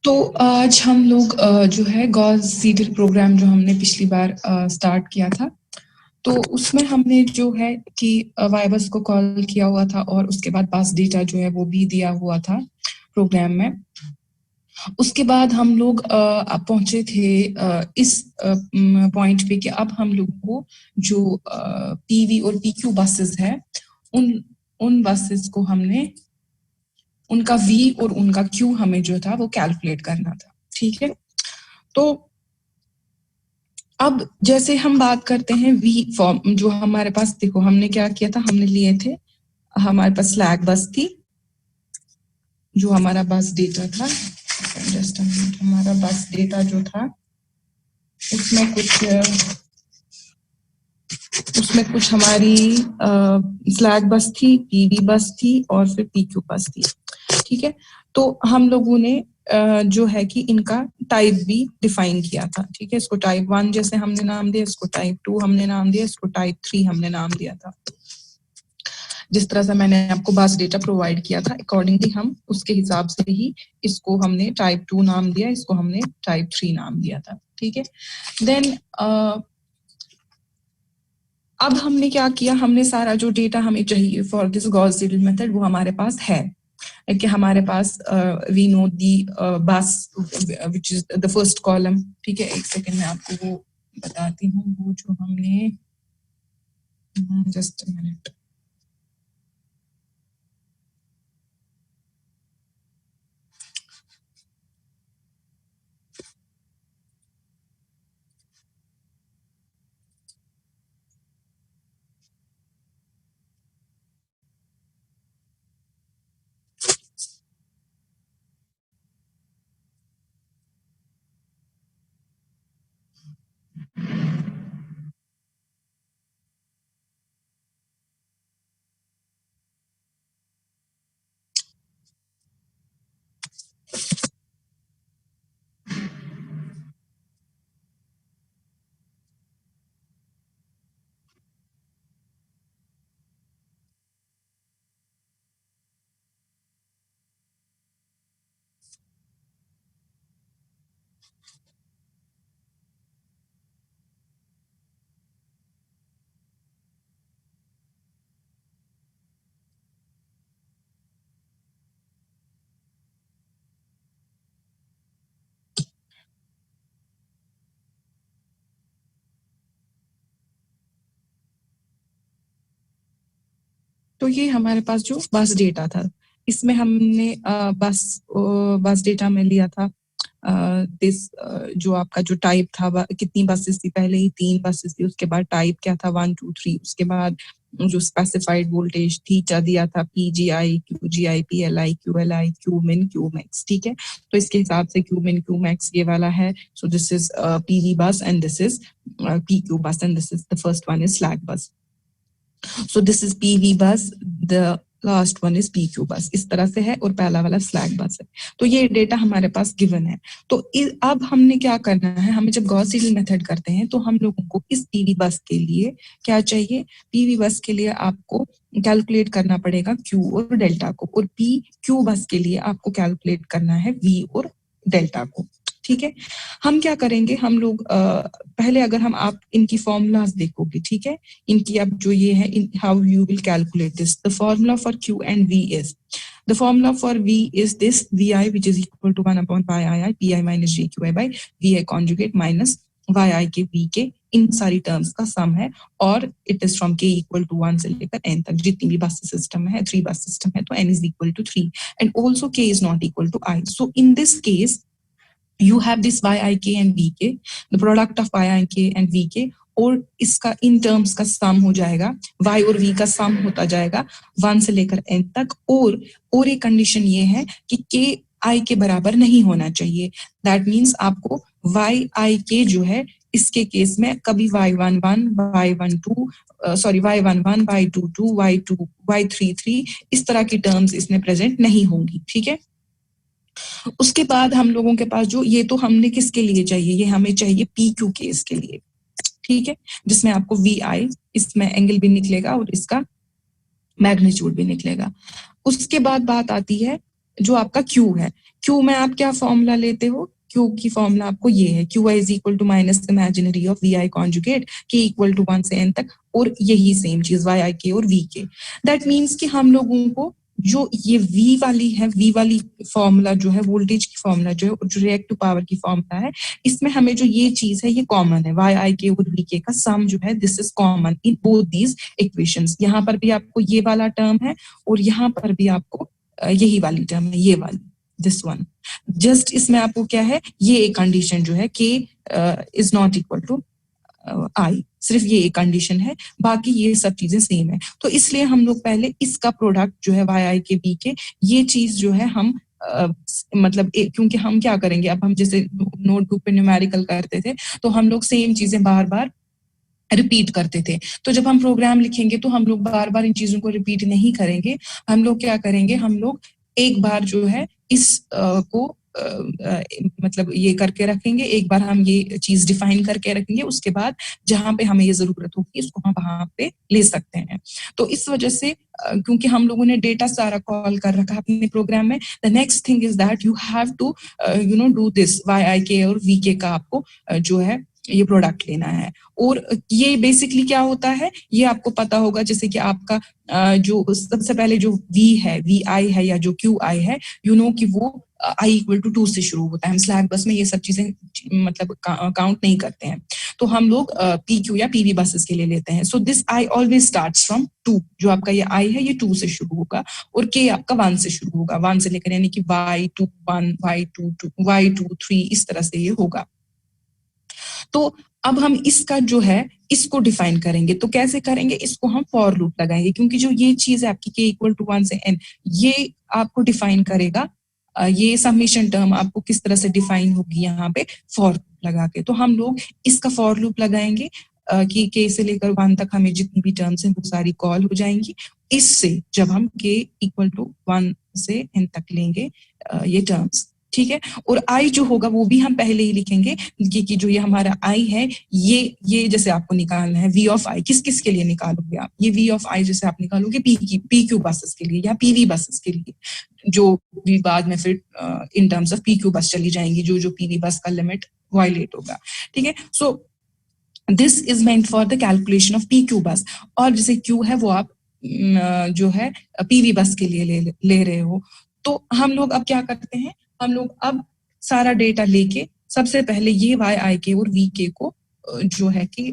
तो आज हम लोग जो है गॉस सीडल प्रोग्राम जो हमने पिछली बार स्टार्ट किया था, तो उसमें हमने जो है कि वाइबस को कॉल किया हुआ था और उसके बाद पास डेटा जो है वो भी दिया हुआ था प्रोग्राम में। उसके बाद हम लोग अब पहुंचे थे इस पॉइंट पे कि अब हम लोग को जो पीवी और पीक्यू बसेस है उन बसेस को हमने उनका वी और उनका क्यू हमें जो था वो कैलकुलेट करना था। ठीक है, तो अब जैसे हम बात करते हैं वी फॉर्म, जो हमारे पास देखो हमने क्या किया था, हमने लिए थे, हमारे पास स्लैक बस थी, जो हमारा बस डेटा था, जस्ट हमारा बस डेटा जो था उसमें कुछ हमारी स्लैक बस थी, पीवी बस थी और फिर पीक्यू बस थी। ठीक है, तो हम लोगों ने जो है कि इनका टाइप भी डिफाइन किया था। ठीक है, इसको टाइप 1 जैसे हमने नाम दिया, इसको टाइप 2 हमने नाम दिया, इसको टाइप 3 हमने नाम दिया था। जिस तरह से मैंने आपको बस डेटा प्रोवाइड किया था, अकॉर्डिंगली हम उसके हिसाब से ही इसको हमने टाइप 2 नाम दिया, इसको हमने टाइप 3 नाम दिया था। ठीक है, देन अब हमने क्या किया, हमने सारा जो डेटा हमें चाहिए for this Gauss Seidel method वो हमारे पास है कि हमारे पास वी नो दी बस which is the first column. ठीक है, एक सेकंड में आपको वो बताती हूँ, वो जो हमने जस्ट मिनट, तो ये हमारे पास जो बस डेटा था, इसमें हमने बस डेटा में लिया था दिस जो आपका जो टाइप था, कितनी बसेस थी, पहले ही 3 बसेस थी, उसके बाद टाइप क्या था 1 2 3, उसके बाद जो स्पेसिफाइड वोल्टेज थीटा दिया था पीजीआई क्यूजीआई पीएलआई क्यूएलआई क्यूमिन क्यूमैक्स। ठीक है, तो इसके हिसाब से क्यूमिन क्यूमैक्स ये वाला है, सो दिस इज पीवी बस एंड दिस इज पीक्यू बस and this is the first one is slack बस। So this is PV bus, the last one is PQ बस, इस तरह से है, और पहला वाला स्लैक बस है। तो ये डेटा हमारे पास गिवन है। तो अब हमने क्या करना है, हमें जब गॉस सीडल मेथड करते हैं तो हम लोगों को इस पीवी बस के लिए क्या चाहिए, पीवी बस के लिए आपको कैलकुलेट करना पड़ेगा क्यू और डेल्टा को, और पी क्यू बस के लिए आपको कैलकुलेट करना है वी और डेल्टा को। ठीक है, हम क्या करेंगे, हम लोग पहले अगर हम आप इनकी फॉर्मूलाज देखोगे, ठीक है, इनकी अब जो ये है, how you will calculate this, the formula for Q and V is, the formula for V is this VI, which is equal to 1 upon pi II PI minus JQI by VI conjugate minus YI के V के इन सारी terms का sum है, और it is from k equal to 1 से लेकर n तक, जितनी भी बस सिस्टम है, 3 बस सिस्टम है, तो n is equal to 3 and also k is not equal to I. So in this case you have this YIK and VK, the product of YIK and VK, और इसका इन टर्म्स का सम हो जाएगा, y और v का सम होता जाएगा 1 से लेकर n तक, और एक कंडीशन ये है कि k i के बराबर नहीं होना चाहिए। दैट मीन्स आपको YIK जो है इसके केस में कभी y11 y12 sorry y11 y22 y2 y33 इस तरह की टर्म्स इसमें प्रेजेंट नहीं होंगी। ठीक है, उसके बाद हम लोगों के पास जो ये तो हमने किसके लिए चाहिए, ये हमें चाहिए पी क्यू केस के लिए। ठीक है, जिसमें आपको वी आई, इसमें एंगल भी निकलेगा और इसका मैग्नीट्यूड भी निकलेगा। उसके बाद बात आती है जो आपका Q है, Q में आप क्या फॉर्मूला लेते हो, Q की फॉर्मूला आपको ये है, QI is equal to minus imaginary of VI conjugate K equal to 1 से n तक, और यही सेम चीज YIK और VK। दैट मीन्स कि हम लोगों को जो ये V वाली है, V वाली फॉर्मूला जो है, वोल्टेज की फॉर्मूला जो है, जो रिएक्टिव पावर की फॉर्मूला है, इसमें हमें जो ये चीज है ये कॉमन है, YIK और VK का सम जो है this is common in both these equations. यहाँ पर भी आपको ये वाला टर्म है और यहाँ पर भी आपको यही वाली टर्म है, ये वाली, दिस वन। जस्ट इसमें आपको क्या है, ये एक कंडीशन जो है K is not equal to I, सिर्फ ये एक कंडीशन है, बाकी ये सब चीजें सेम है। तो इसलिए हम लोग पहले इसका प्रोडक्ट जो है YIK VK, ये चीज जो है हम मतलब क्योंकि हम क्या करेंगे, अब हम जैसे नोटबुक पे न्यूमेरिकल करते थे तो हम लोग सेम चीजें बार बार रिपीट करते थे, तो जब हम प्रोग्राम लिखेंगे तो हम लोग बार बार इन चीजों को रिपीट नहीं करेंगे। हम लोग क्या करेंगे, हम लोग एक बार जो है इस को मतलब ये करके रखेंगे, एक बार हम ये चीज डिफाइन करके रखेंगे, उसके बाद जहां पे हमें ये जरूरत होगी इसको हम वहां पे ले सकते हैं। तो इस वजह से क्योंकि हम लोगों ने डेटा सारा कॉल कर रखा है अपने प्रोग्राम में, the next thing is that you have to do this YIK और VK का आपको जो है ये प्रोडक्ट लेना है। और ये बेसिकली क्या होता है, ये आपको पता होगा, जैसे कि आपका जो सबसे पहले जो V है, VI है या जो QI है, यू नो कि वो I इक्वल टू 2 से शुरू होता है। हम स्लैक बस में ये सब चीजें मतलब काउंट नहीं करते हैं, तो हम लोग PQ या PV बसेस के लिए लेते हैं। So this I always starts from 2, जो आपका ये I है ये 2 से शुरू होगा और K आपका 1 से शुरू होगा, 1 से लेकर यानी कि Y2 1, Y2 2, Y2 3, इस तरह से ये होगा। तो अब हम इसका जो है इसको डिफाइन करेंगे, तो कैसे करेंगे, इसको हम फॉर लूप लगाएंगे, क्योंकि जो ये चीज है आपकी K इक्वल टू 1 से n, ये आपको डिफाइन करेगा, ये समेशन टर्म आपको किस तरह से डिफाइन होगी यहाँ पे फॉर लूप लगा के। तो हम लोग इसका फॉर लूप लगाएंगे कि K से लेकर 1 तक हमें जितनी भी टर्म्स हैं वो सारी कॉल हो जाएंगी। इससे जब हम K इक्वल टू 1 से n तक लेंगे ये टर्म्स, ठीक है, और I जो होगा वो भी हम पहले ही लिखेंगे कि जो ये हमारा I है, ये जैसे आपको निकालना है V ऑफ I, किस किस के लिए निकालोगे आप, ये V ऑफ I जैसे आप निकालोगे PQ बसेस के लिए या PV बसेस के लिए, जो भी बाद में फिर इन टर्म्स ऑफ PQ बस चली जाएंगी, जो PV बस का लिमिट वायलेट होगा, ठीक है। So this is meant for the calculation of PQ बस, और जैसे Q है वो आप जो है PV बस के लिए ले रहे हो। तो हम लोग अब क्या करते हैं, हम लोग अब सारा डेटा लेके सबसे पहले ये YIK और VK को जो है कि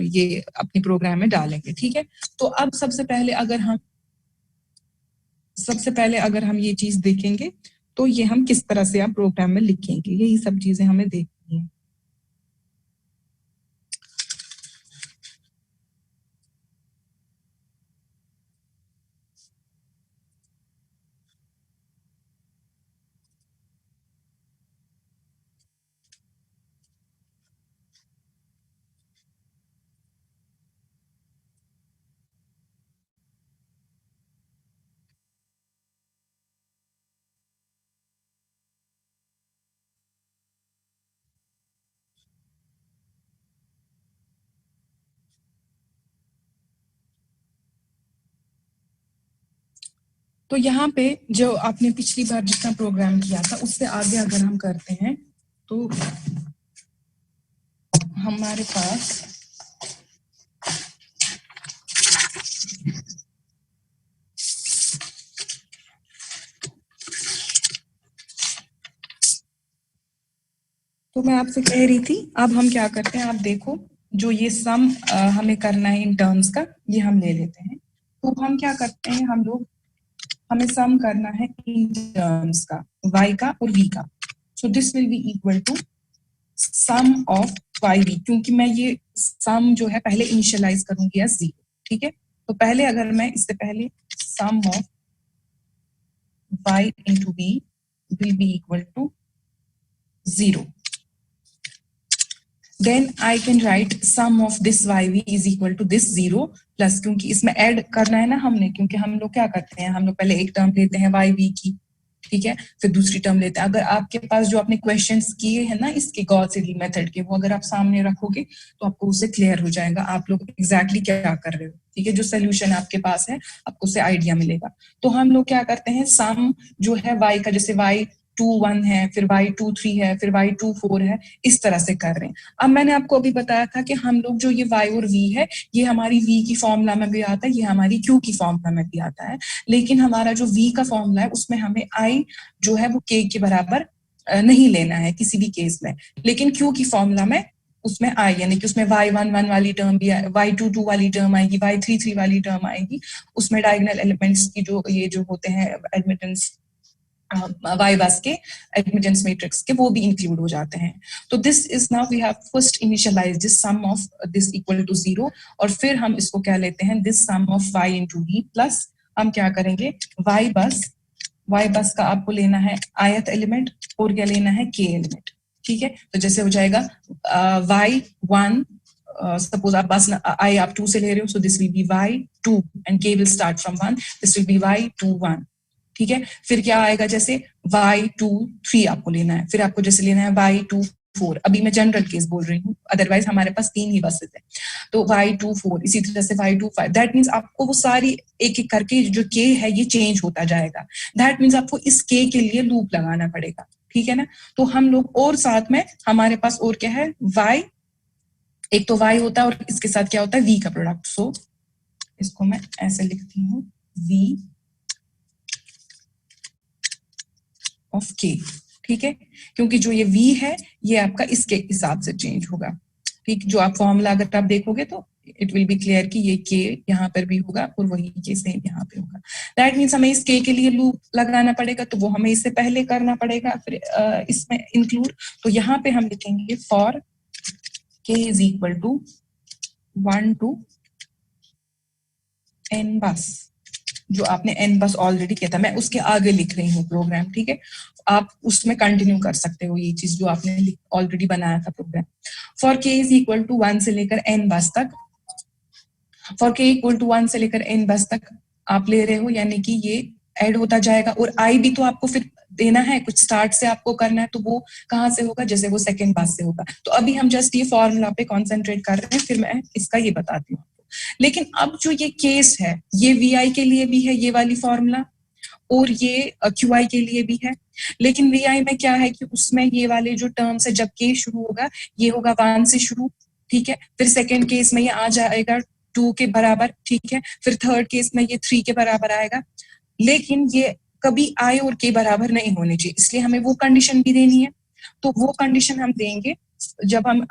ये अपने प्रोग्राम में डालेंगे, ठीक है। तो अब सबसे पहले अगर हम ये चीज देखेंगे तो ये हम किस तरह से आप प्रोग्राम में लिखेंगे, यही सब चीजें हमें देखनी है। तो यहाँ पे जो आपने पिछली बार जितना प्रोग्राम किया था उससे आगे अगर हम करते हैं तो हमारे पास तो मैं आपसे कह रही थी, अब हम क्या करते हैं, आप देखो जो ये सम हमें करना है इन टर्म्स का, ये हम ले लेते हैं। तो हम क्या करते हैं, हमें सम करना है इन टर्म्स का, y का और v का। So this will be equal to sum of y v, क्योंकि मैं ये सम जो है पहले इनिशियलाइज करूंगी एज 0, ठीक है। तो पहले अगर मैं इससे पहले सम of y into v will be equal to 0, then I can write sum of this yv is equal to this 0 plus, क्योंकि इसमें ऐड करना है ना हमने, क्योंकि हम लोग क्या करते हैं, हम लोग पहले एक टर्म लेते हैं yv की, ठीक है। फिर दूसरी टर्म लेते हैं, अगर आपके पास जो आपने क्वेश्चंस किए हैं ना इसके गॉस सिडल मेथड के, वो अगर आप सामने रखोगे तो आपको उससे क्लियर हो जाएगा आप लोग एग्जैक्टली क्या कर रहे हो, ठीक है। जो सोल्यूशन आपके पास है आपको उससे आइडिया मिलेगा। तो हम लोग क्या करते हैं, सम जो है y का, जैसे y2 1 है, फिर y2 3 है, फिर y2 4 है, इस तरह से कर रहे हैं। अब मैंने आपको अभी बताया था कि हम लोग जो ये y और v है, ये हमारी v की फॉर्मूला में भी आता है, ये हमारी q की फॉर्मूला में भी आता है, लेकिन हमारा जो v का फॉर्मूला है उसमें हमें i जो है वो k के बराबर नहीं लेना है किसी भी केस में, लेकिन q की फॉर्मूला में उसमें आई, यानी कि उसमें y1 1 वाली टर्म भी, y2 2 वाली टर्म आएगी, y3 3 वाली टर्म आएगी, उसमें डायगोनल एलिमेंट्स की जो ये जो होते हैं एडमिटेंस y बस के एडमिटेंस मैट्रिक्स के, वो भी इंक्लूड हो जाते हैं। तो this is now we have first initialize this sum of this equal to 0, और फिर हम इसको क्या लेते हैं, this sum of y into v plus हम क्या करेंगे, y बस का आपको लेना है ith एलिमेंट और क्या लेना है k एलिमेंट, ठीक है। तो जैसे हो जाएगा y1, सपोज आप बस i आप 2 से ले रहे हो, सो this will B y2 and k will start from 1, this will B y2 1, ठीक है। फिर क्या आएगा, जैसे y2 3 आपको लेना है, फिर आपको जैसे लेना है y2 4, अभी मैं जनरल केस बोल रही हूँ, अदरवाइज हमारे पास 3 ही बसेस है, तो y2 4, इसी तरह से y2 5, दैट मीन्स आपको वो सारी एक एक करके जो k है ये चेंज होता जाएगा, दैट मीन्स आपको इस k के लिए लूप लगाना पड़ेगा, ठीक है ना। तो हम लोग और साथ में हमारे पास और क्या है, y, एक तो y होता है और इसके साथ क्या होता है, v का प्रोडक्ट, सो इसको मैं ऐसे लिखती हूँ v ऑफ k, ठीक है, क्योंकि जो ये v है ये आपका इसके हिसाब से चेंज होगा, ठीक। जो आप फॉर्मूला अगर आप देखोगे तो इट विल बी क्लियर कि ये k यहाँ पर भी होगा और वही k सेम यहाँ पे होगा, दैट मीन्स हमें इस k के लिए लूप लगाना पड़ेगा, तो वो हमें इससे पहले करना पड़ेगा, फिर इसमें इंक्लूड, तो यहाँ पे हम लिखेंगे for k is equal to 1 to n बस, जो आपने n बस ऑलरेडी किया था, मैं उसके आगे लिख रही हूँ प्रोग्राम, ठीक है। आप उसमें कंटिन्यू कर सकते हो ये चीज जो आपने ऑलरेडी बनाया था program. For k is equal to 1 से लेकर n बस तक, फॉर k इक्वल टू 1 से लेकर n बस तक आप ले रहे हो, यानी कि ये ऐड होता जाएगा, और i भी तो आपको फिर देना है, कुछ स्टार्ट से आपको करना है, तो वो कहाँ से होगा, जैसे वो सेकेंड बस से होगा। तो अभी हम जस्ट ये फॉर्मूला पे कॉन्सेंट्रेट कर रहे हैं, फिर मैं इसका ये बताती हूँ। लेकिन अब जो ये केस है, ये vi के लिए भी है ये वाली फॉर्मूला, और ये qi के लिए भी है, लेकिन vi में क्या है कि उसमें ये वाले जो टर्म्स है, जब k शुरू होगा ये होगा 1 से शुरू, ठीक है, फिर सेकेंड केस में ये आ जाएगा 2 के बराबर, ठीक है, फिर थर्ड केस में ये 3 के बराबर आएगा, लेकिन ये कभी i और k बराबर नहीं होने चाहिए, इसलिए हमें वो कंडीशन भी देनी है। तो वो कंडीशन हम देंगे जब हम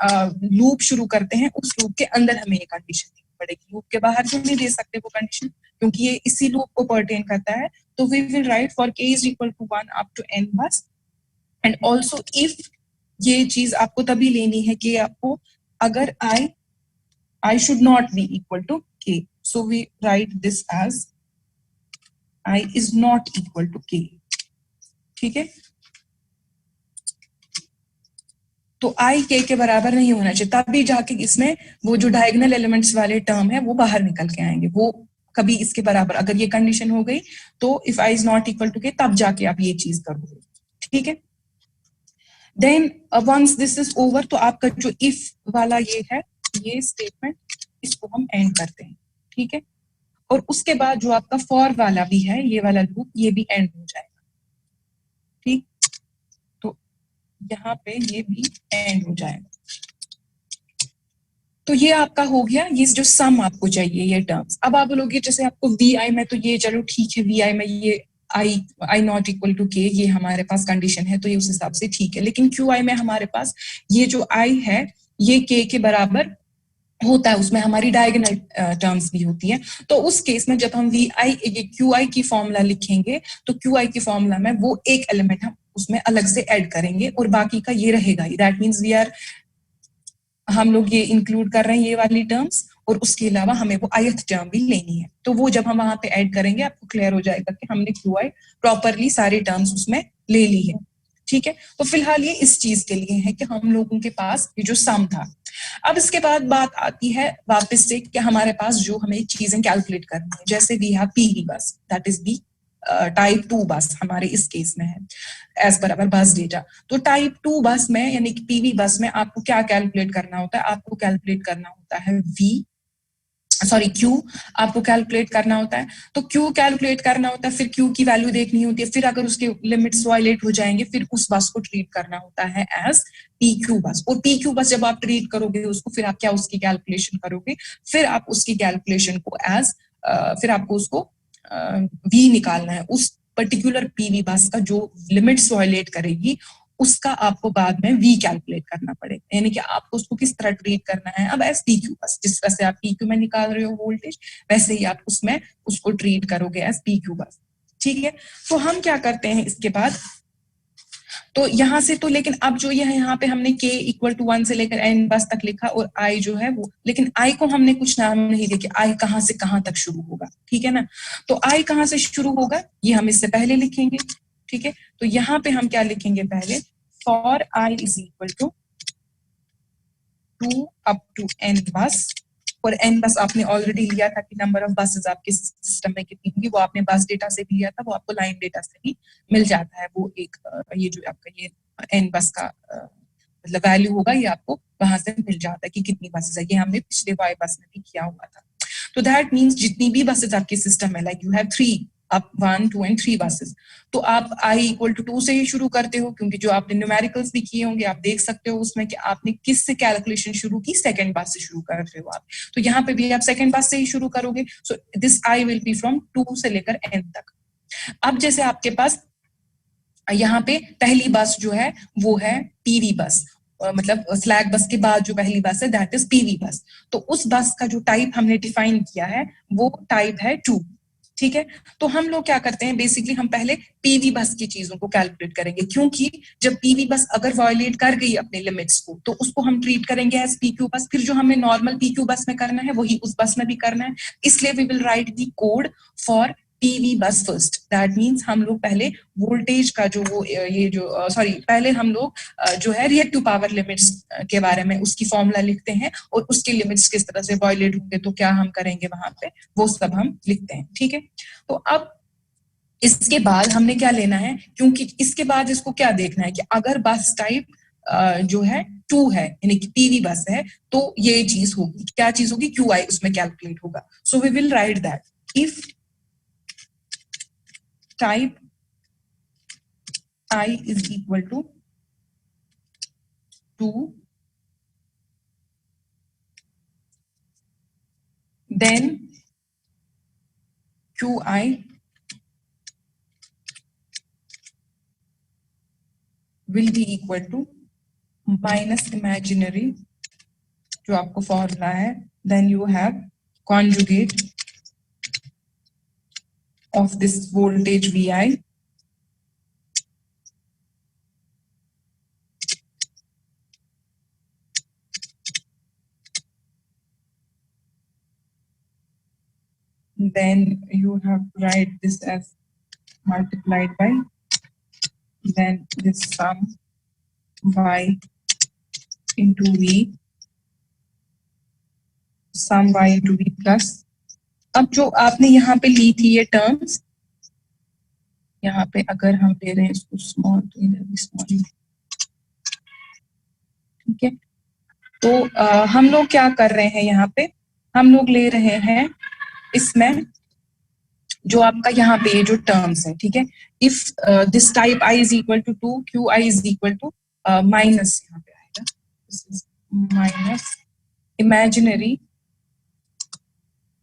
लूप शुरू करते हैं, उस लूप के अंदर हमें ये कंडीशन देनी पड़ेगी, लूप के बाहर क्यों नहीं दे सकते वो कंडीशन, क्योंकि ये इसी लूप को पर्टेन करता है। तो we will write for k is equal to 1 up to n बस, एंड ऑल्सो इफ, ये चीज आपको तभी लेनी है कि आपको अगर I should not be equal to k, so we write this as I is not equal to k, ठीक है। तो I k के बराबर नहीं होना चाहिए, तभी जाके इसमें वो जो डायगोनल एलिमेंट्स वाले टर्म है वो बाहर निकल के आएंगे, वो कभी इसके बराबर, अगर ये कंडीशन हो गई तो if I is not equal to k, तब जाके आप ये चीज करोगे, ठीक है। Then once this is over, तो आपका जो इफ वाला ये है, ये स्टेटमेंट, इसको हम एंड करते हैं, ठीक है। और उसके बाद जो आपका फॉर वाला भी है, ये वाला लूप, ये भी एंड हो जाएगा, ठीक। तो यहाँ पे ये भी एंड हो जाएगा। तो ये आपका हो गया, ये जो सम आपको चाहिए ये टर्म्स। अब आप बोलोगे जैसे आपको vi में, तो ये चलो ठीक है, vi में ये I not equal to k, ये हमारे पास कंडीशन है, तो ये उस हिसाब से ठीक है, लेकिन qi में हमारे पास ये जो i है ये k के बराबर होता है, उसमें हमारी डायगोनल टर्म्स भी होती है। तो उस केस में जब हम qi की फॉर्मूला लिखेंगे, तो qi की फॉर्मूला में वो एक एलिमेंट हम उसमें अलग से ऐड करेंगे और बाकी का ये रहेगा ही, दैट मीन्स हम लोग ये इंक्लूड कर रहे हैं ये वाली टर्म्स, और उसके अलावा हमें वो ith टर्म भी लेनी है। तो वो जब हम वहां पे ऐड करेंगे आपको क्लियर हो जाएगा कि हमने qi प्रॉपरली सारे टर्म्स उसमें ले ली है, ठीक है। तो फिलहाल ये इस चीज के लिए है कि हम लोगों के पास ये जो सम था। अब इसके बाद बात आती है वापस से कि हमारे पास जो हमें चीजें कैलकुलेट करनी है, जैसे वी हैव p बस, दैट इज b, टाइप 2 बस हमारे इस केस में है एज पर अवर बस डेटा। तो टाइप 2 बस में यानी कि पीवी बस में आपको क्या कैलकुलेट करना होता है, आपको कैलकुलेट करना होता है क्यू आपको कैलकुलेट करना होता है। तो क्यू कैलकुलेट करना होता है, फिर क्यू की वैल्यू देखनी होती है, फिर अगर उसके लिमिट्स वायलेट हो जाएंगे फिर उस बस को ट्रीट करना होता है एज पी क्यू बस। और पी क्यू बस जब आप ट्रीट करोगे उसको, फिर आप क्या उसकी कैलकुलेशन करोगे, फिर आप उसकी कैलकुलेशन को एज फिर आपको उसको वी निकालना है। उस पर्टिकुलर पीवी बस का जो लिमिट्स वायलेट करेगी उसका आपको बाद में वी कैलकुलेट करना पड़ेगा, यानी कि आपको उसको किस तरह ट्रीट करना है अब एज पीक्यू बस। जिस तरह से आप पीक्यू में निकाल रहे हो वोल्टेज, वैसे ही आप उसमें उसको ट्रीट करोगे एज पीक्यू बस। ठीक है, तो हम क्या करते हैं इसके बाद, तो यहां से तो लेकिन अब जो ये है यहाँ पे हमने k इक्वल टू 1 से लेकर n बस तक लिखा और i जो है वो, लेकिन i को हमने कुछ नाम नहीं देखे, i कहां से कहां तक शुरू होगा। ठीक है ना, तो i कहां से शुरू होगा ये हम इससे पहले लिखेंगे। ठीक है, तो यहाँ पे हम क्या लिखेंगे पहले, for i is equal to 2 up to n बस। और n बस आपने ऑलरेडी लिया था कि नंबर ऑफ बसेस आपके सिस्टम में कितनी होंगी, वो आपने बस डेटा से भी लिया था, वो आपको लाइन डेटा से भी मिल जाता है। वो एक ये जो आपका ये n बस का मतलब वैल्यू होगा ये आपको वहां से मिल जाता है कि कितनी बसेस है। ये हमने पिछले वाई बस में भी किया हुआ था। तो दैट मीन्स जितनी भी बसेस आपके सिस्टम में, like you have 3 up 1 2 and 3 buses, तो आप i इक्वल टू 2 से ही शुरू करते हो, क्योंकि जो आपने न्यूमेरिकल्स भी किए होंगे आप देख सकते हो उसमें कि आपने किस से कैलकुलेशन शुरू की, सेकंड बस से शुरू कर रहे हो आप। तो यहाँ पे भी आप सेकंड बस से ही शुरू करोगे। So this i will be from 2 से लेकर n तक। अब जैसे आपके पास यहाँ पे पहली बस जो है वो है पीवी बस, मतलब स्लैग बस के बाद जो पहली बस है दैट इज पीवी बस। तो उस बस का जो टाइप हमने डिफाइन किया है वो टाइप है 2। ठीक है, तो हम लोग क्या करते हैं बेसिकली, हम पहले पीवी बस की चीजों को कैलकुलेट करेंगे, क्योंकि जब पीवी बस अगर वायलेट कर गई अपने लिमिट्स को तो उसको हम ट्रीट करेंगे एज पीक्यू बस। फिर जो हमें नॉर्मल पीक्यू बस में करना है वही उस बस में भी करना है, इसलिए we will write the code for PV bus first. That means हम लोग पहले वोल्टेज का जो वो ये जो पहले हम लोग जो है रिएक्टिव पावर लिमिट्स के बारे में उसकी फॉर्मूला लिखते हैं, और उसके लिमिट्स किस तरह से वायलेट होंगे तो क्या हम करेंगे वहां पे, वो सब हम लिखते हैं। ठीक है, तो अब इसके बाद हमने क्या लेना है, क्योंकि इसके बाद इसको क्या देखना है कि अगर बस टाइप जो है 2 है यानी कि पीवी बस है, तो ये चीज होगी, क्या चीज होगी, क्यू आई उसमें कैलकुलेट होगा। So we will write that if type I is equal to 2, then Qi will be equal to minus imaginary जो आपको फॉर्मूला है, then you have conjugate of this voltage Vi then you have to write this as multiplied by then this sum y into v, sum y into v plus। अब जो आपने यहाँ पे ली थी ये टर्म्स, यहाँ पे अगर हम ले रहे हैं इसको स्मॉल तो इधर भी स्मॉल। ठीक है, तो हम लोग क्या कर रहे हैं यहाँ पे, हम लोग ले रहे हैं इसमें जो आपका यहाँ पे ये जो टर्म्स है। ठीक है, if this type i is equal to 2, Q I is equal to minus, यहाँ पे आएगा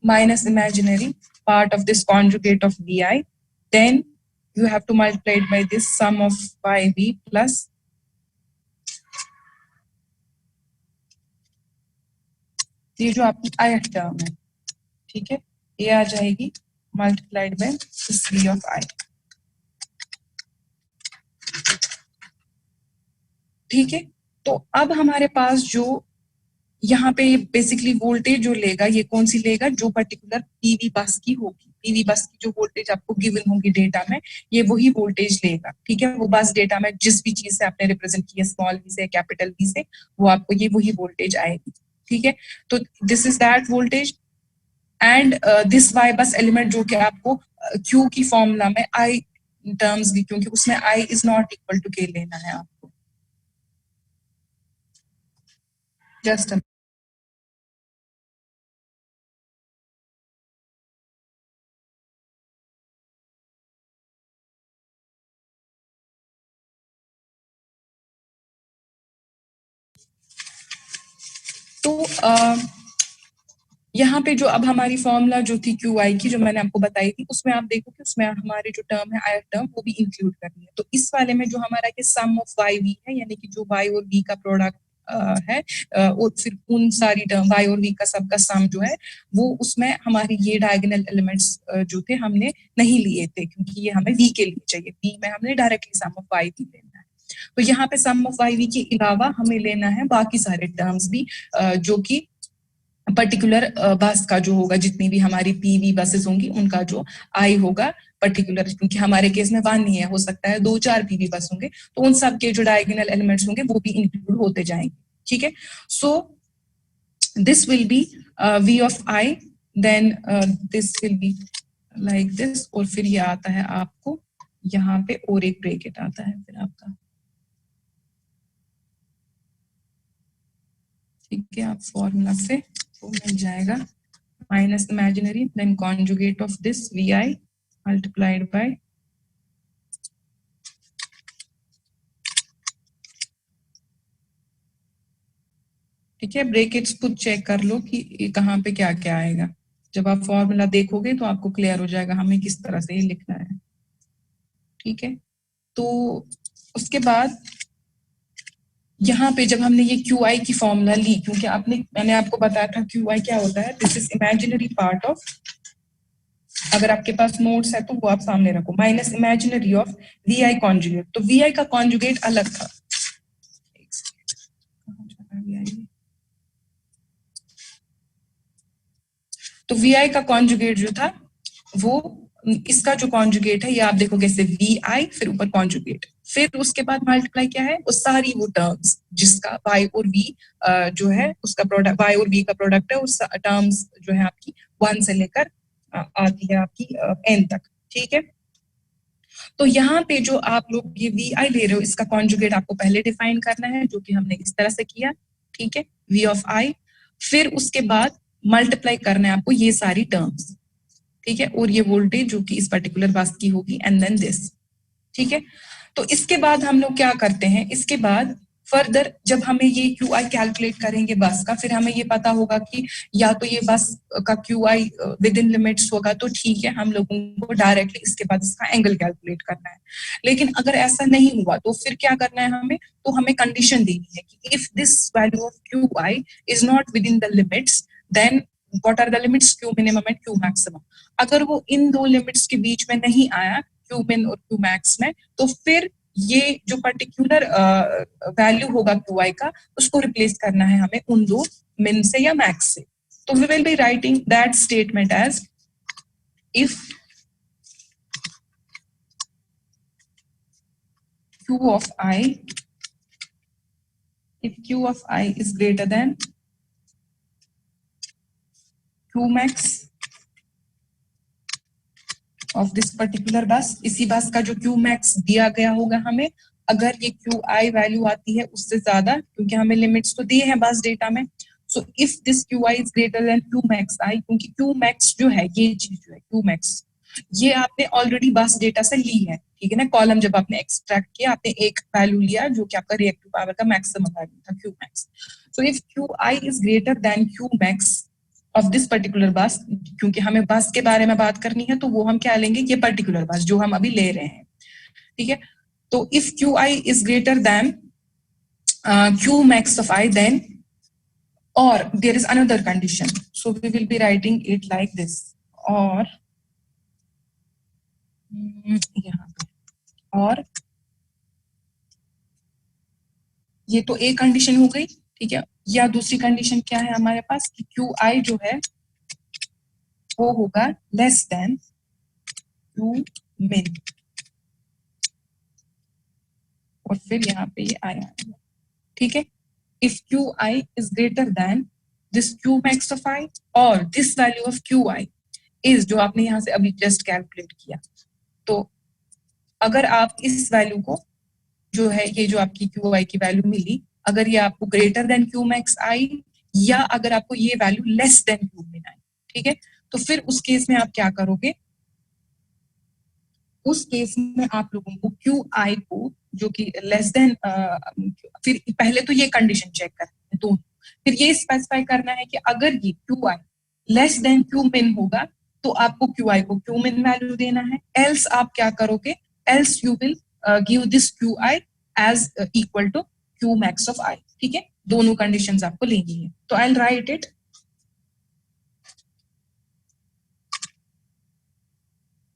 minus imaginary part of this conjugate of vi, then you have to multiply it by this sum of yv plus ये जो आपकी ith term है। ठीक है, ये आ जाएगी multiplied by this v of i। ठीक है, तो अब हमारे पास जो यहाँ पे बेसिकली वोल्टेज जो लेगा ये कौन सी लेगा, जो पर्टिकुलर पीवी बस की होगी, पीवी बस की जो वोल्टेज आपको गिवन होगी डेटा में ये वही वोल्टेज लेगा। ठीक है, वो बस डेटा में जिस भी चीज से आपने रिप्रेजेंट किया, स्मॉल वी से कैपिटल वी से, वो आपको ये वही वोल्टेज आएगी। ठीक है, तो this is that voltage and this Y bus element जो कि आपको क्यू की फॉर्मूला में आई टर्म्स भी, क्योंकि उसमें आई इज नॉट इक्वल टू के लेना है आपको। जस्ट तो यहाँ पे जो अब हमारी फॉर्मूला जो थी क्यू आई की, जो मैंने आपको बताई थी, उसमें आप देखो कि उसमें हमारे जो टर्म है आई टर्म वो भी इंक्लूड करनी है। तो इस वाले में जो हमारा के सम ऑफ वाई वी है, यानी कि जो वाई और वी का प्रोडक्ट है, और फिर उन सारी टर्म वाई और वी का सबका सम जो है वो, उसमें हमारे ये डायगोनल एलिमेंट्स जो थे हमने नहीं लिए थे, क्योंकि ये हमें वी के लिए चाहिए। वी में हमने directly sum of Y V लेना है। तो यहाँ पे सम ऑफ वाई वी के अलावा हमें लेना है बाकी सारे टर्म्स भी, जो कि पर्टिकुलर बस का जो होगा, जितनी भी हमारी पीवी बसेस होंगी उनका जो आई होगा पर्टिकुलर, क्योंकि हमारे केस में 1 नहीं है, हो सकता है 2-4 पीवी बस होंगे, तो उन सब के जो डायगोनल एलिमेंट्स होंगे वो भी इंक्लूड होते जाएंगे। ठीक है, so this will be v of i, then this will be like this, और फिर ये आता है आपको यहाँ पे और एक ब्रैकेट आता है फिर आपका। ठीक है, आप फॉर्मूला से वो मिल जाएगा, minus imaginary then conjugate of this vi multiplied by, ठीक है, ब्रैकेट्स खुद चेक कर लो कि कहाँ पे क्या क्या आएगा। जब आप फॉर्मूला देखोगे तो आपको क्लियर हो जाएगा हमें किस तरह से ये लिखना है। ठीक है, तो उसके बाद यहाँ पे जब हमने ये क्यू आई की फॉर्मूला ली, क्योंकि मैंने आपको बताया था क्यू आई क्या होता है, this is imaginary part of, अगर आपके पास नोट्स है तो वो आप सामने रखो, minus imaginary of V i conjugate. तो वी आई का कॉन्जुगेट अलग था, तो वी आई का कॉन्जुगेट जो था वो, इसका जो कॉन्जुगेट है ये आप देखो कैसे, वी आई फिर ऊपर कॉन्जुगेट, फिर उसके बाद मल्टीप्लाई क्या है, वो सारी वो टर्म्स जिसका वाई और वी जो है उसका प्रोडक्ट, वाई और वी का प्रोडक्ट है, उस टर्म्स जो है आपकी 1 से लेकर आती है आपकी एन तक। ठीक है, तो यहाँ पे जो आप लोग ये वी आई ले रहे हो, इसका कॉन्जुगेट आपको पहले डिफाइन करना है, जो कि हमने इस तरह से किया। ठीक है, वी ऑफ आई, फिर उसके बाद मल्टीप्लाई करना है आपको ये सारी टर्म्स। ठीक है, और ये वोल्टेज जो कि इस पर्टिकुलर बस की होगी, एंड देन दिस। ठीक है, तो इसके बाद हम लोग क्या करते हैं, इसके बाद फर्दर जब हमें ये क्यू आई कैलकुलेट करेंगे बस का, फिर हमें ये पता होगा कि या तो ये बस का Q I with in limits होगा तो ठीक है, हम लोगों को डायरेक्टली इसके बाद इसका एंगल कैलकुलेट करना है। लेकिन अगर ऐसा नहीं हुआ तो फिर क्या करना है हमें, तो हमें कंडीशन देनी है कि if this value of Q I is not within the limits, then what are the limits, Q minimum and Q maximum. अगर वो इन दो लिमिट्स के बीच में नहीं आया, क्यू मिन और क्यू मैक्स में, तो फिर ये जो पर्टिकुलर वैल्यू होगा क्यू आई का, उसको रिप्लेस करना है हमें उन दो मिन से या मैक्स से। तो we will be writing that statement as if q of I, if q of I is greater than q max of this particular bus, इसी बस का जो q max दिया गया होगा हमें, अगर ये क्यू आई वैल्यू आती है उससे ज्यादा, क्योंकि हमें लिमिट्स तो दिए हैं बस डेटा में, so if this Q I is greater than Q max I, क्योंकि क्यू मैक्स जो है, ये चीज जो है क्यू मैक्स, ये आपने ऑलरेडी बस डेटा से ली है। ठीक है ना, कॉलम जब आपने एक्सट्रैक्ट किया, आपने एक वैल्यू लिया जो कि आपका रिएक्टिव पावर का मैक्सिमम वैल्यू था, Q max. So if Q I is greater than Q max of this particular बस, क्योंकि हमें बस के बारे में बात करनी है तो वो हम क्या लेंगे, ये पर्टिकुलर बस जो हम अभी ले रहे हैं। ठीक है, तो if Q I is greater than Q max of i, then or there is another condition, so we will be writing it like this, or यहाँ पे, और ये तो एक कंडीशन हो गई। ठीक है, या दूसरी कंडीशन क्या है हमारे पास कि क्यू आई जो है वो होगा लेस देन क्यू मिन, और फिर यहाँ पे ये आया। ठीक है, if qi is greater than this q max of I or this value of qi is जो आपने यहाँ से अभी जस्ट कैलकुलेट किया, तो अगर आप इस वैल्यू को जो है ये जो आपकी क्यू आई की वैल्यू मिली, अगर ये आपको ग्रेटर देन क्यू मैक्स आई या अगर आपको ये वैल्यू लेस देन क्यू मिन आई, ठीक है, तो फिर उस केस में आप क्या करोगे, उस केस में आप लोगों को क्यू आई को जो कि लेस देन, फिर पहले तो ये कंडीशन चेक करना है दोनों, फिर ये स्पेसिफाई करना है कि अगर ये Q I less than Q मिन होगा तो आपको क्यू आई को क्यू मिन वैल्यू देना है, एल्स आप क्या करोगे, else you will give this Q I as equal to Q max of I, ठीक है, दोनों कंडीशंस आपको लेनी है। तो आई विल राइट इट,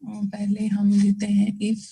पहले हम लेते हैं इफ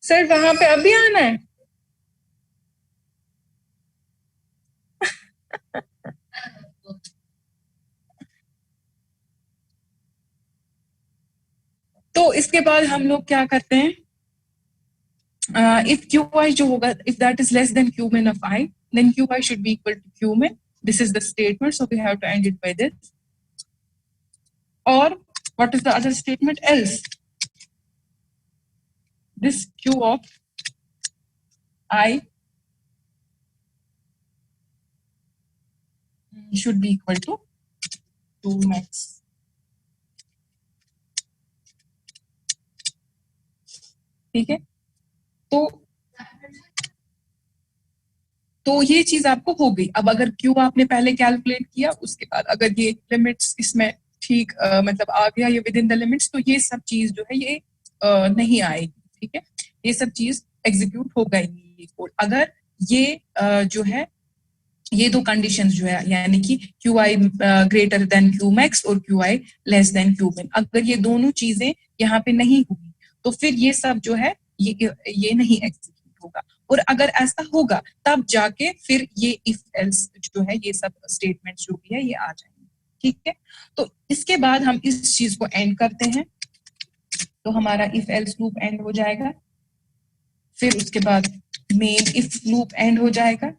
सर वहां पे अभी आना है। तो इसके बाद हम लोग क्या करते हैं, if qi जो होगा, if that is less than q min of I, then qi should be equal to q min. This is the statement, so we have to end it by this. Or what is the other statement? Else this q of I should be equal to 2 max. ठीक है, तो ये चीज आपको हो गई। अब अगर क्यू आपने पहले कैलकुलेट किया, उसके बाद अगर ये लिमिट्स इसमें ठीक मतलब आ गया ये विद इन द लिमिट्स, तो ये सब चीज जो है ये नहीं आएगी, ठीक है, ये सब चीज एग्जीक्यूट हो गई ये कोड। अगर ये जो है ये दो कंडीशंस जो है यानी कि Q I greater than Q max और Q I less than Q min, अगर ये दोनों चीजें यहाँ पे नहीं हुई तो फिर ये सब जो है ये नहीं एग्जीक्यूट होगा। और अगर ऐसा होगा तब जाके फिर ये इफ एल्स जो है ये सब स्टेटमेंट्स जो भी है ये आ जाएंगे, ठीक है। तो इसके बाद हम इस चीज को एंड करते हैं, तो हमारा इफ एल्स लूप एंड हो जाएगा, फिर उसके बाद मेन इफ लूप एंड हो जाएगा।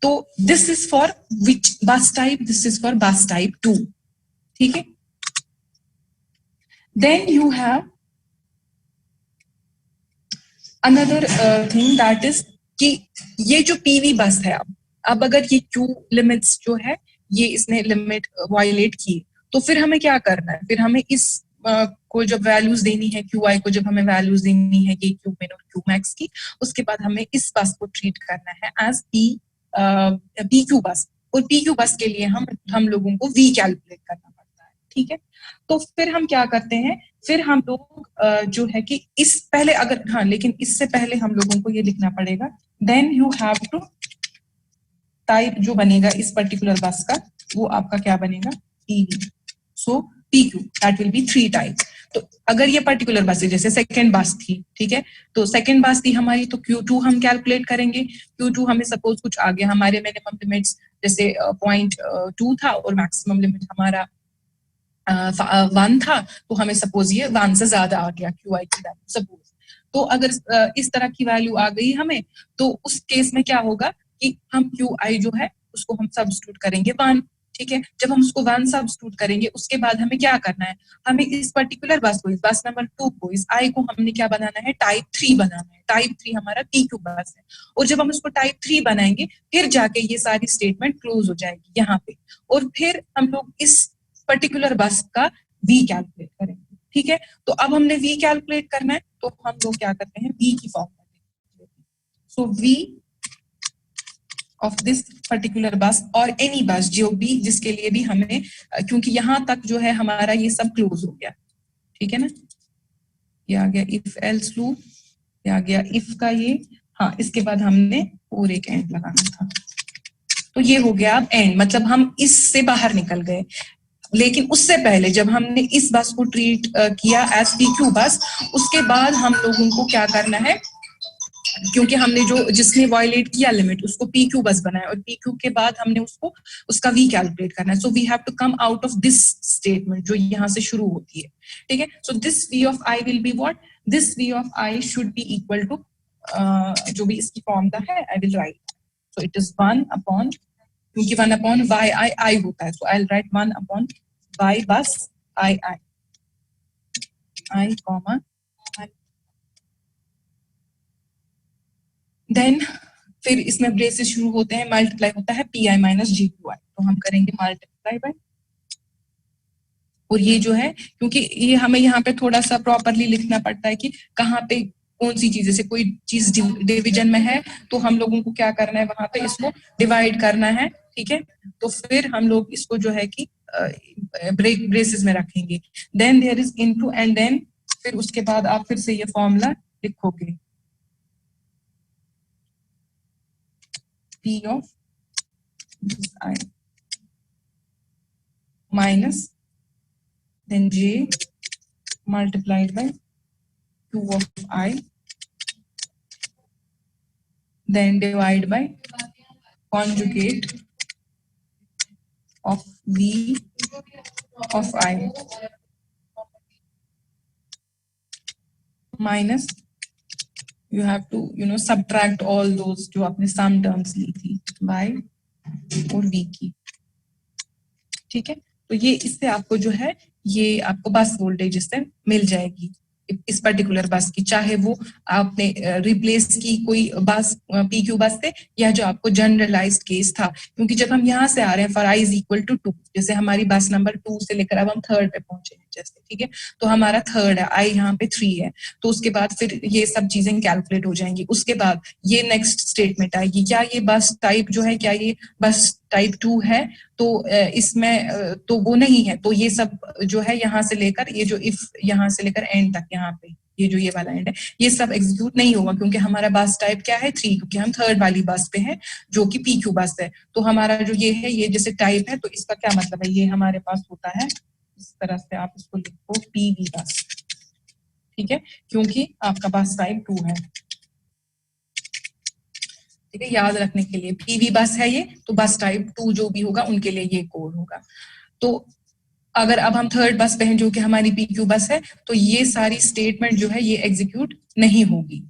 तो this is for which bus type, this is for bus type 2, ठीक है। Then you have another thing that is कि ये जो पीवी बस है, अब अगर ये क्यू लिमिट्स जो है ये इसने लिमिट वायलेट की, तो फिर हमें क्या करना है, फिर हमें इस को जब वैल्यूज देनी है क्यू आई को, जब हमें वैल्यूज देनी है ये क्यू मिन और क्यू मैक्स की, उसके बाद हमें इस बस को ट्रीट करना है एज पी क्यू बस, और पी क्यू बस के लिए हम लोगों को वी कैलकुलेट करना पड़ता है, ठीक है। तो फिर हम क्या करते हैं, फिर हम लोग जो है कि इस पहले अगर हाँ, लेकिन इससे पहले हम लोगों को ये लिखना पड़ेगा, then you have to type जो बनेगा इस पर्टिकुलर बस का वो आपका क्या बनेगा, PV. So PQ that will be 3 type. तो अगर ये पर्टिकुलर बस है, जैसे सेकेंड बस थी, ठीक है, तो सेकेंड बस थी हमारी, तो Q2 हम कैलकुलेट करेंगे। Q2 हमें सपोज कुछ आ गया, हमारे मिनिमम लिमिट्स जैसे 0.2 था और मैक्सिमम लिमिट हमारा 1 था, तो हमें सपोज ये 1 से ज्यादा आ गया QI की वैल्यू सपोज। तो अगर इस तरह की वैल्यू आ गई हमें, तो उस केस में क्या होगा कि हम QI जो है उसको हम सब्स्टिट्यूट करेंगे 1, ठीक है। जब हम उसको 1 सब्स्टिट्यूट करेंगे, उसके बाद हमें क्या करना है, हमें इस पर्टिकुलर बस को, इस बस नंबर 2 को, इस आई को हमने क्या बनाना है, टाइप 3 बनाना है। टाइप 3 हमारा PQ बस है, और जब हम उसको टाइप 3 बनाएंगे फिर जाके ये सारी स्टेटमेंट क्लोज हो जाएगी यहाँ पे, और फिर हम लोग इस पर्टिकुलर बस का वी कैलकुलेट करेंगे, ठीक है, तो अब हमने v कैलकुलेट करना है, तो हम लोग क्या करते हैं, v की form. So v of this particular बस और एनी बस जो भी, जिसके लिए भी हमें, क्योंकि यहां तक जो है हमारा ये सब क्लोज हो गया, ठीक है ना, ये आ गया इफ एल्स लूप, ये आ गया इफ का ये, हाँ, इसके बाद हमने और एक एंड लगाना था, तो ये हो गया अब एंड, मतलब हम इससे बाहर निकल गए। लेकिन उससे पहले जब हमने इस बस को ट्रीट किया एज पी क्यू बस, उसके बाद हम लोगों को क्या करना है, क्योंकि हमने जो जिसने वायलेट किया लिमिट उसको पी क्यू बस बनाया, और पी क्यू के बाद हमने उसको उसका वी कैलकुलेट करना है। So we have to come out of this statement जो यहाँ से शुरू होती है, ठीक है। So this V of I will be what, this V of I should be equal to, जो भी इसकी फॉर्मूला है I will write, so it is 1 upon, क्योंकि 1 अपॉन वाई आई आई होता है, so I will write 1 upon Y bus I I I comma, then फिर इसमें braces शुरू होते हैं, मल्टीप्लाई होता है P I minus G two I, तो हम करेंगे मल्टीप्लाई बाय, और ये जो है, क्योंकि ये हमें यहाँ पे थोड़ा सा प्रॉपरली लिखना पड़ता है कि कहाँ पे कौन सी चीज, जैसे कोई चीज डिवीजन में है तो हम लोगों को क्या करना है, वहां पे इसको डिवाइड करना है, ठीक है। तो फिर हम लोग इसको जो है कि ब्रेक ब्रेसेस में रखेंगे, then there is into, and then फिर उसके बाद आप फिर से ये फॉर्मूला लिखोगे, P of I minus then J multiplied by 2 of I, then divide by conjugate of V of I minus you have to subtract all those जो आपने sum terms ली थी y और v की, ठीक है। तो ये इससे आपको जो है ये आपको बस वोल्टेज इससे मिल जाएगी इस पर्टिकुलर बस की, चाहे वो आपने रिप्लेस की कोई बस पी क्यू बस से, या जो आपको जनरलाइज्ड केस था, क्योंकि जब हम यहाँ से आ रहे हैं for i is equal to 2, जैसे हमारी बस नंबर 2 से लेकर अब हम थर्ड पे पहुंचे हैं जैसे, ठीक है, तो हमारा थर्ड है, आई यहाँ पे 3 है, तो उसके बाद फिर ये सब चीजें कैलकुलेट हो जाएंगी। उसके बाद ये नेक्स्ट स्टेटमेंट आएगी, क्या ये बस टाइप जो है, क्या ये बस टाइप 2 है, तो इसमें तो वो नहीं है, तो ये सब जो है यहाँ से लेकर ये जो इफ यहाँ से लेकर एंड तक, यहाँ पे ये जो ये वाला एंड है, ये सब एग्जीक्यूट नहीं होगा, क्योंकि हमारा बस टाइप क्या है 3, क्योंकि हम थर्ड वाली बस पे है जो कि पी क्यू बस है। तो हमारा जो ये है, ये जैसे टाइप है, तो इसका क्या मतलब है, ये हमारे पास होता है इस तरह से, आप इसको लिखो पी वी बस, ठीक है, क्योंकि आपका बस टाइप 2 है, ठीक है, याद रखने के लिए पीवी बस है ये, तो बस टाइप 2 जो भी होगा उनके लिए ये कोड होगा। तो अगर अब हम थर्ड बस पे हैं जो कि हमारी पीक्यू बस है, तो ये सारी स्टेटमेंट जो है ये एग्जीक्यूट नहीं होगी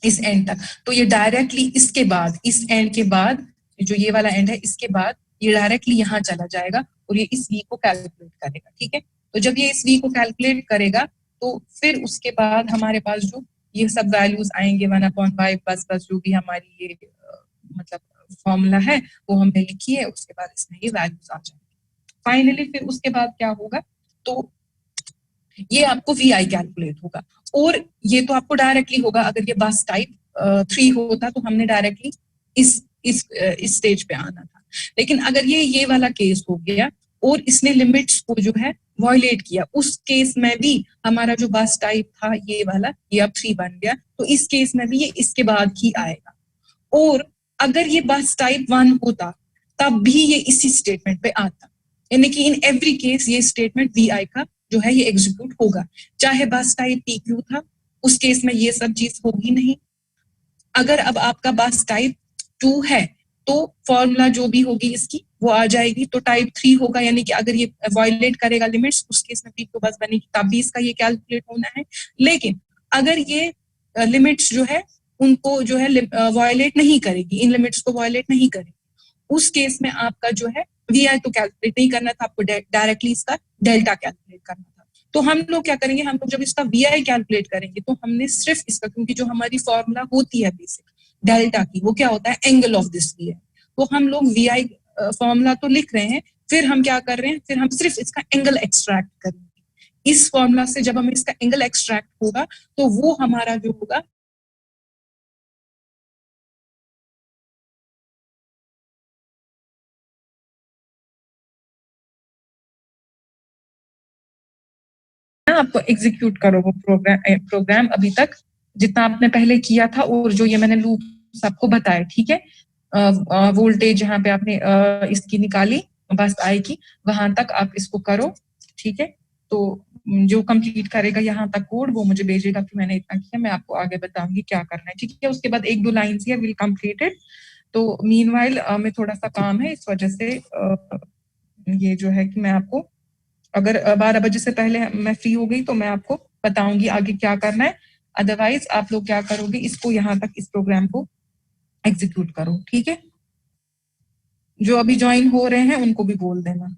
इस एंड तक, तो ये डायरेक्टली इसके बाद, इस एंड के बाद जो ये वाला एंड है, इसके बाद ये डायरेक्टली यहाँ चला जाएगा और ये इस वी को कैलकुलेट करेगा, ठीक है। तो जब ये इस वी को कैलकुलेट करेगा, तो फिर उसके बाद हमारे पास जो ये सब वैल्यूज आएंगे 1/5 बस बस जो भी हमारी ये मतलब फॉर्मूला है वो हमने लिखी है, उसके बाद इसमें ये वैल्यूज आ जाएंगे। फाइनली फिर उसके बाद क्या होगा, तो ये आपको वी आई कैलकुलेट होगा, और ये तो आपको डायरेक्टली होगा, अगर ये बस टाइप 3 होता तो हमने डायरेक्टली इस स्टेज पे आना था। लेकिन अगर ये वाला केस हो गया और इसने लिमिट्स को जो है वॉयलेट किया, उस केस में भी हमारा जो बस टाइप था ये वाला, ये अब 3 बन गया, तो इस केस में भी ये इसके बाद ही आएगा। और अगर ये बस टाइप 1 होता तब भी ये इसी स्टेटमेंट पे आता, यानी कि इन एवरी केस ये स्टेटमेंट वी आई का जो है ये एग्जीक्यूट होगा, चाहे बस टाइप पी क्यू था, उस केस में ये सब चीज होगी नहीं। अगर अब आपका बस टाइप 2 है तो फॉर्मूला जो भी होगी इसकी वो आ जाएगी, तो टाइप 3 होगा, यानी कि अगर ये वायलेट करेगा लिमिट्स, उस केस में पी क्यू बस बनेगी, तब भी इसका ये कैलकुलेट होना है। लेकिन अगर ये लिमिट्स जो है उनको जो है वायलेट नहीं करेगी, इन लिमिट्स को वायलेट नहीं करेगी, उस केस में आपका जो है वी आई तो कैलकुलेट नहीं करना था, आपको डायरेक्टली इसका डेल्टा कैलकुलेट करना था। तो हम लोग क्या करेंगे, हम लोग जब इसका वी आई कैलकुलेट करेंगे तो हमने सिर्फ इसका, क्योंकि जो हमारी फॉर्मूला होती है बेसिक डेल्टा की, वो क्या होता है एंगल ऑफ दिस वी आई, तो हम लोग वी आई फॉर्मूला तो लिख रहे हैं, फिर हम क्या कर रहे हैं, फिर हम सिर्फ इसका एंगल एक्सट्रैक्ट करेंगे इस फॉर्मूला से जब हमें इसका एंगल एक्सट्रैक्ट होगा तो वो हमारा जो होगा आप एग्जीक्यूट करो वो प्रोग्राम अभी तक जितना आपने पहले किया था और जो ये मैंने लूप आपको बताया, ठीक है। वोल्टेज जहाँ पे आपने इसकी निकाली बस आई की वहां तक आप इसको करो, ठीक है। तो जो कंप्लीट करेगा यहाँ तक कोड वो मुझे भेजेगा कि मैंने इतना किया, मैं आपको आगे बताऊंगी क्या करना है, ठीक है। उसके बाद एक दो लाइन है विल कंप्लीट इट। तो मीनवाइल में थोड़ा सा काम है, इस वजह से ये जो है कि मैं आपको अगर 12 बजे से पहले मैं फ्री हो गई तो मैं आपको बताऊंगी आगे क्या करना है। अदरवाइज आप लोग क्या करोगे, इसको यहाँ तक इस प्रोग्राम को एग्जीक्यूट करो, ठीक है। जो अभी ज्वाइन हो रहे हैं उनको भी बोल देना।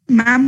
मैम